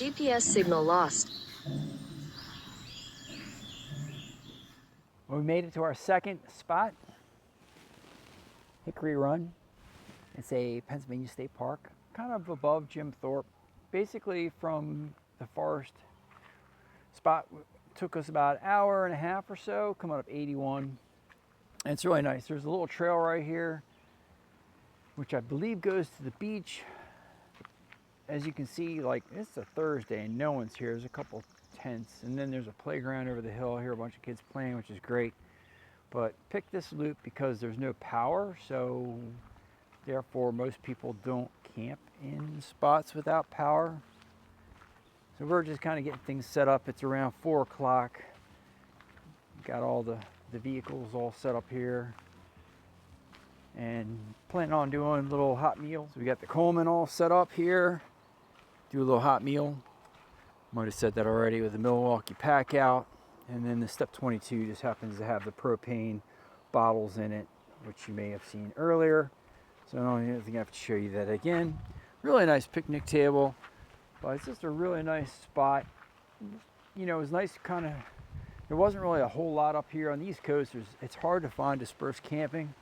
GPS signal lost. Well, we made it to our second spot, Hickory Run. It's a Pennsylvania State Park, kind of above Jim Thorpe. Basically from the forest spot, took us about an hour and a half or so, coming up 81. And it's really nice. There's a little trail right here, which I believe goes to the beach. As you can see, like, it's a Thursday and no one's here. There's a couple tents, and then there's a playground over the hill here, a bunch of kids playing, which is great. But pick this loop because there's no power, so therefore most people don't camp in spots without power. So we're just kind of getting things set up. It's around 4 o'clock. Got all the vehicles all set up here, and planning on doing little hot meals. We got the Coleman all set up here. Do a little hot meal. Might have said that already, with the Milwaukee pack out. And then the Step 22 just happens to have the propane bottles in it, which you may have seen earlier. So I don't think I have to show you that again. Really nice picnic table, but it's just a really nice spot. You know, it was nice kind of, there wasn't really a whole lot up here on the East Coast. It's hard to find dispersed camping.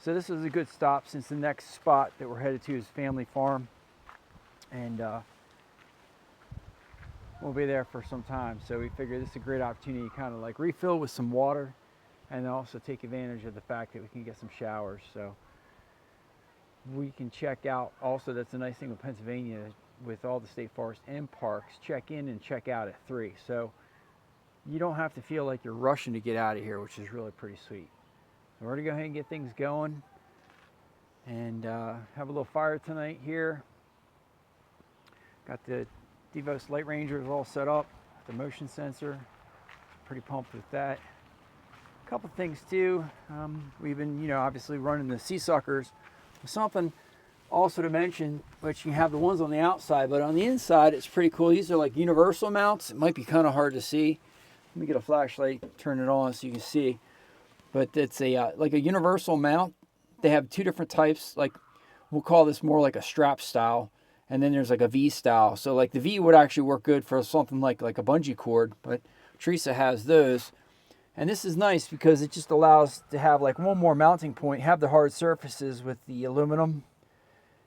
So this is a good stop, since the next spot that we're headed to is Family Farm. And we'll be there for some time. So we figured this is a great opportunity to kind of like refill with some water, and then also take advantage of the fact that we can get some showers. So we can check out, also that's a nice thing with Pennsylvania, with all the state forests and parks, check in and check out at 3. So you don't have to feel like you're rushing to get out of here, which is really pretty sweet. So we're gonna go ahead and get things going, and have a little fire tonight here. Got the Devos Light Rangers all set up, the motion sensor. Pretty pumped with that. A couple things too. We've been, you know, obviously running the sea suckers. Something also to mention, which you have the ones on the outside, but on the inside it's pretty cool. These are like universal mounts. It might be kind of hard to see. Let me get a flashlight, turn it on so you can see. But it's a like a universal mount. They have 2 different types. Like, we'll call this more like a strap style, and then there's like a V style. So like the V would actually work good for something like a bungee cord, but Teresa has those. And this is nice because it just allows to have like one more mounting point, have the hard surfaces with the aluminum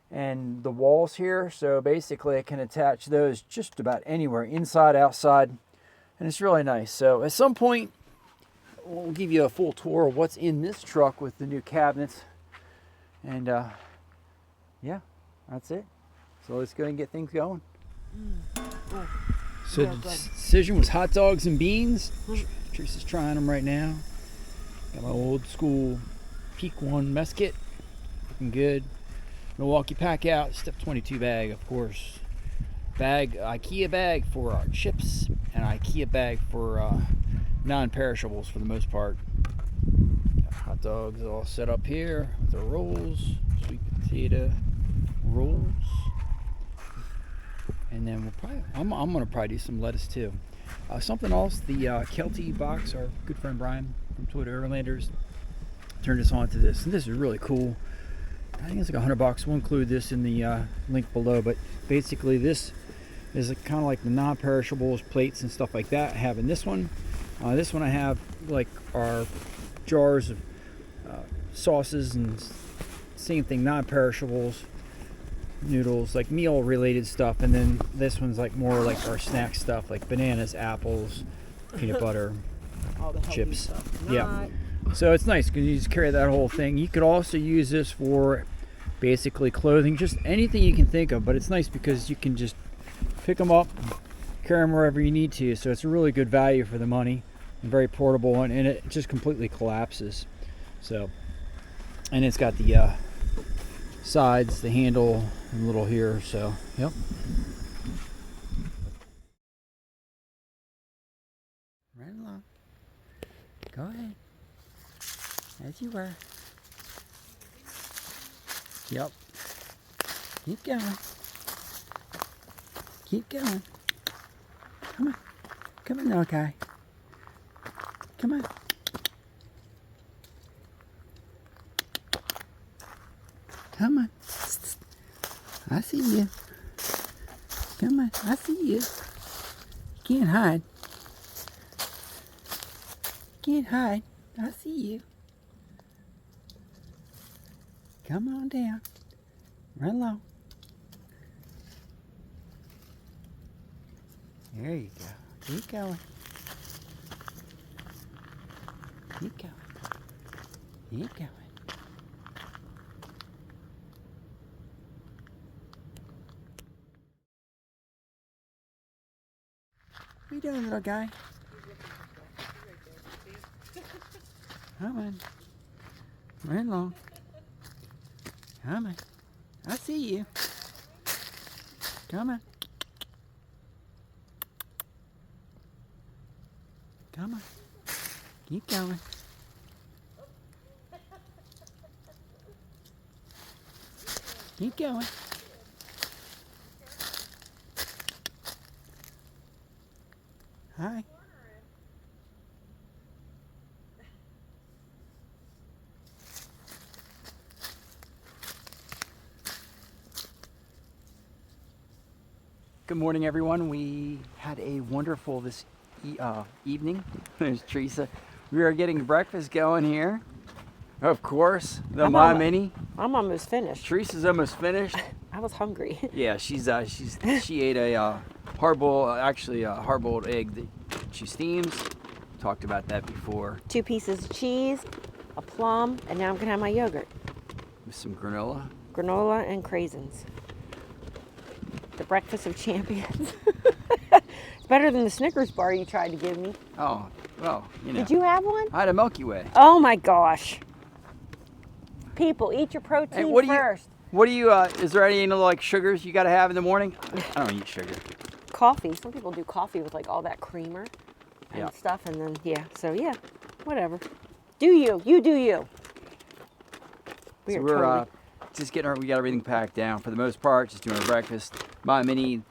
and the walls here. So basically I can attach those just about anywhere, inside, outside, and it's really nice. So at some point we'll give you a full tour of what's in this truck with the new cabinets. And yeah, that's it. So let's go ahead and get things going. So the decision was hot dogs and beans. Teresa's trying them right now. Got my old school Peak 1 mess kit. Looking good. Milwaukee pack out. Step 22 bag, of course. Bag, IKEA bag for our chips, and IKEA bag for non-perishables for the most part. Got hot dogs all set up here with the rolls. Sweet potato rolls. And then we'll probably, I'm gonna probably do some lettuce too. Something else, the Kelty box, our good friend Brian from Twitter Overlanders turned us on to this, and this is really cool. I think it's like $100. We'll include this in the link below, but basically this is kind of like the non-perishables, plates and stuff like that I have in this one. This one I have like our jars of sauces, and same thing, non-perishables, noodles, like meal related stuff. And then this one's like more like our snack stuff, like bananas, apples, peanut butter, all the chips. Stuff. Yeah, so it's nice because you just carry that whole thing. You could also use this for basically clothing, just anything you can think of, but it's nice because you can just pick them up, carry them wherever you need to. So it's a really good value for the money, and very portable, and it just completely collapses. So, and it's got the sides, the handle, and little here. So yep. Right along. Go ahead. As you were. Yep. Keep going. Keep going. Come on. Come on, little guy. Come on. Come on. I see you. Come on, I see you. You can't hide. Can't hide. I see you. Come on down. Run along. There you go. Keep going. Keep going. Keep going. What are you doing, little guy? Come on. Run along. Come on. I see you. Come on. Come on. Keep going. Keep going. Hi. Good morning, everyone. We had a wonderful this evening. There's Teresa. We are getting breakfast going here. Of course, the My Mini. I'm almost finished. Teresa's almost finished. I was hungry. Yeah, she ate a hard-boiled egg that she steams. Talked about that before. 2 pieces of cheese, a plum, and now I'm gonna have my yogurt. With some granola. Granola and craisins. The breakfast of champions. It's better than the Snickers bar you tried to give me. Oh, well, you know. Did you have one? I had a Milky Way. Oh my gosh. People, eat your protein first. What do you, is there any like sugars you got to have in the morning? I don't eat sugar. Coffee. Some people do coffee with like all that creamer and stuff, and then, so whatever. Do you. You do you. We're just getting we got everything packed down for the most part, just doing our breakfast. My Mini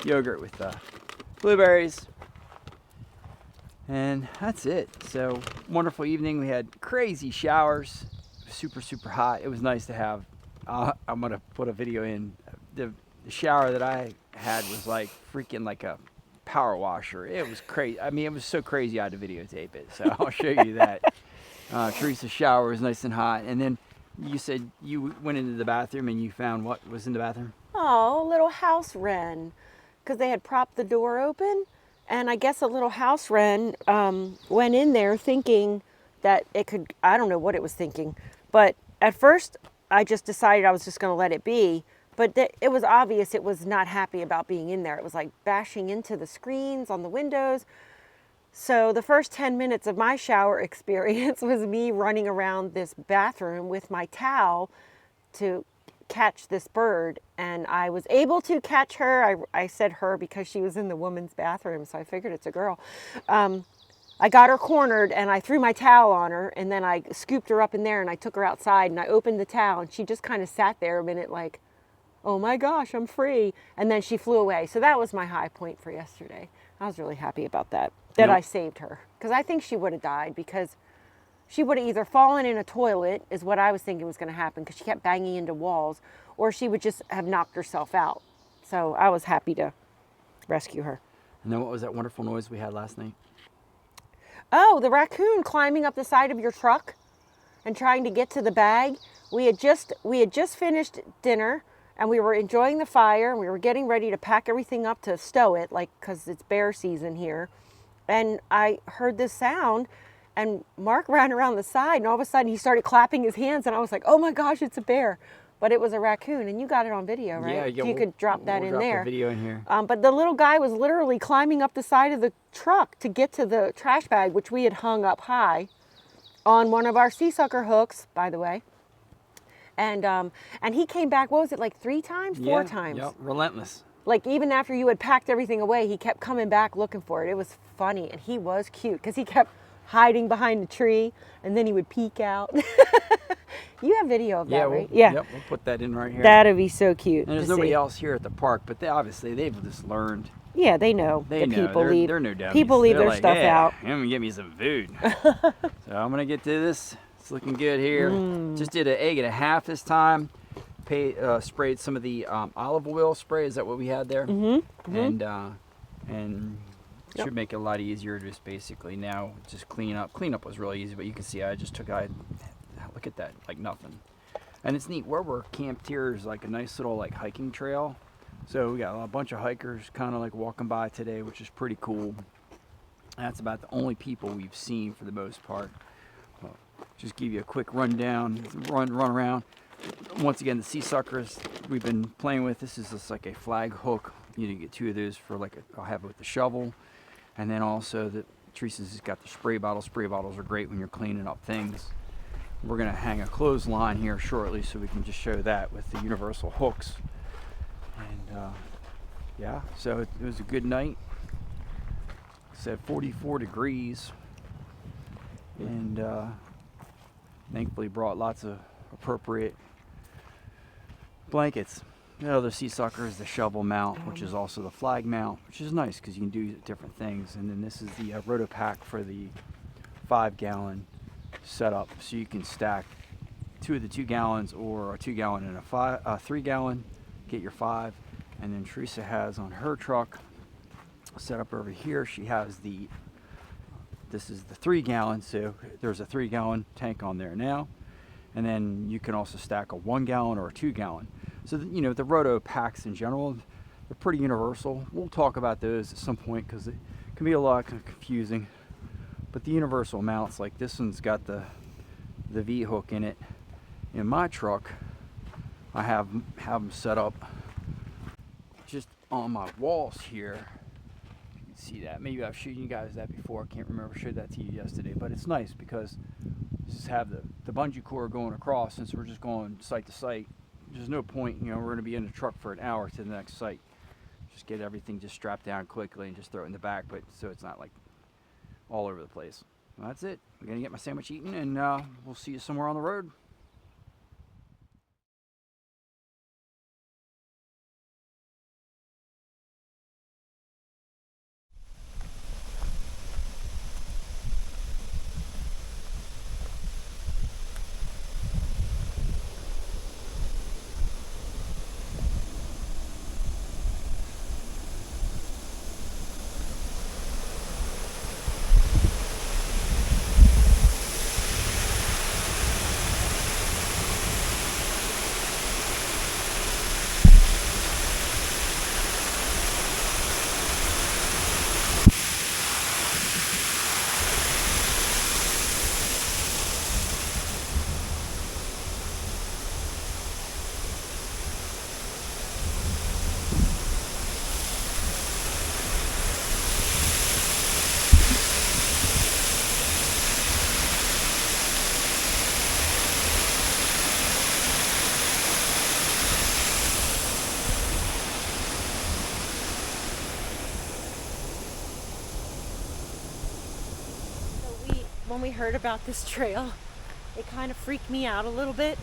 yogurt with blueberries. And that's it. So, wonderful evening. We had crazy showers. Super, super hot. It was nice to have. I'm going to put a video in. The shower that I had was like freaking like a power washer. It was crazy. I mean, it was so crazy I had to videotape it. So, I'll show you that. Teresa's shower was nice and hot. And then you said you went into the bathroom and you found what was in the bathroom? Oh, a little house wren. Because they had propped the door open. And I guess a little house wren went in there thinking that it could, I don't know what it was thinking. But at first, I just decided I was just going to let it be. But it was obvious it was not happy about being in there. It was like bashing into the screens on the windows. So the first 10 minutes of my shower experience was me running around this bathroom with my towel to catch this bird. And I was able to catch her. I said her because she was in the woman's bathroom, so I figured it's a girl. I got her cornered and I threw my towel on her, and then I scooped her up in there and I took her outside and I opened the towel and she just kind of sat there a minute like, oh my gosh, I'm free. And then she flew away. So that was my high point for yesterday. I was really happy about that I saved her, because I think she would have died, because she would have either fallen in a toilet, is what I was thinking was going to happen, because she kept banging into walls, or she would just have knocked herself out. So I was happy to rescue her. And then what was that wonderful noise we had last night? Oh, the raccoon climbing up the side of your truck and trying to get to the bag. We had just finished dinner and we were enjoying the fire and we were getting ready to pack everything up to stow it, like, because it's bear season here. And I heard this sound and Mark ran around the side and all of a sudden he started clapping his hands and I was like, oh my gosh, it's a bear. But it was a raccoon, and you got it on video, right? Yeah, you could drop that in there. The video in here. But the little guy was literally climbing up the side of the truck to get to the trash bag, which we had hung up high on one of our sea sucker hooks, by the way. And he came back, what was it, like 3 times? 4 times? Yep, relentless. Like even after you had packed everything away, he kept coming back looking for it. It was funny, and he was cute because he kept hiding behind a tree, and then he would peek out. You have video of that, right? Yeah, we'll put that in right here. That'd be so cute. And there's nobody else here at the park, but they've just learned. Yeah, they know. They know. They're no dummies. People leave They're their stuff out. I'm gonna get me some food. So I'm gonna get to this. It's looking good here. Just did an egg and a half this time. sprayed some of the olive oil spray. Is that what we had there? Mm-hmm. And Yep. should make it a lot easier. Just basically now just clean up. Cleanup was really easy, but you can see I just took. Look at that, like nothing. And it's neat. Where we're camped here is like a nice little like hiking trail. So we got a bunch of hikers kind of like walking by today, which is pretty cool. That's about the only people we've seen for the most part. Just give you a quick rundown, run around. Once again, the sea suckers we've been playing with. This is just like a flag hook. You get 2 of those for like I'll have it with the shovel, and then also Teresa's has got the spray bottles. Spray bottles are great when you're cleaning up things. We're gonna hang a clothesline here shortly, so we can just show that with the universal hooks. And yeah, so it was a good night. Said 44 degrees, and thankfully brought lots of appropriate blankets. The other sea sucker is the shovel mount, which is also the flag mount, which is nice because you can do different things. And then this is the roto pack for the 5-gallon setup, so you can stack 2 of the 2 gallons or a 2-gallon and a 3-gallon. Get your 5, and then Teresa has on her truck set up over here. She has this is the 3-gallon, so there's a 3-gallon tank on there now, and then you can also stack a 1-gallon or a 2-gallon. So you know, the roto packs in general, they're pretty universal. We'll talk about those at some point because it can be a lot confusing. But the universal mounts, like this one's got the V hook in it. In my truck, I have them set up just on my walls here. You can see that. Maybe I've shown you guys that before. I can't remember. I showed that to you yesterday. But it's nice because you just have the bungee cord going across. Since we're just going site to site, there's no point, you know, we're going to be in the truck for an hour to the next site. Just get everything just strapped down quickly and just throw it in the back, but so it's not like all over the place. Well, that's it. I'm going to get my sandwich eaten, and we'll see you somewhere on the road. When we heard about this trail, it kind of freaked me out a little bit.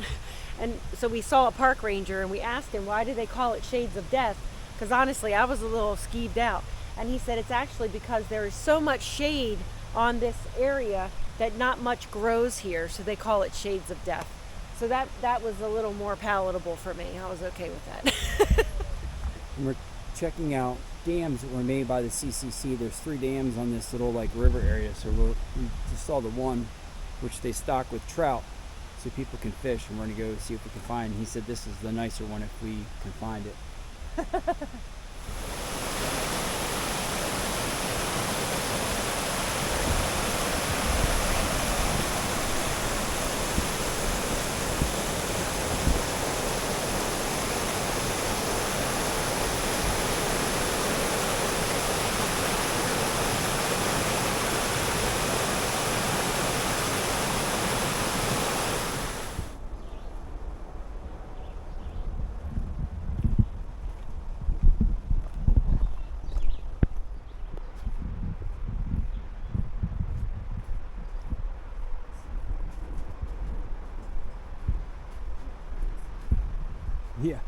And so we saw a park ranger and we asked him, why do they call it Shades of Death? Because honestly, I was a little skeeved out. And he said it's actually because there is so much shade on this area that not much grows here, so they call it Shades of Death. So that was a little more palatable for me. I was okay with that. And we're checking out dams that were made by the CCC. There's 3 dams on this little like river area. So we just saw the one which they stock with trout so people can fish, and we're going to go see if we can find. He said this is the nicer one if we can find it. Yeah.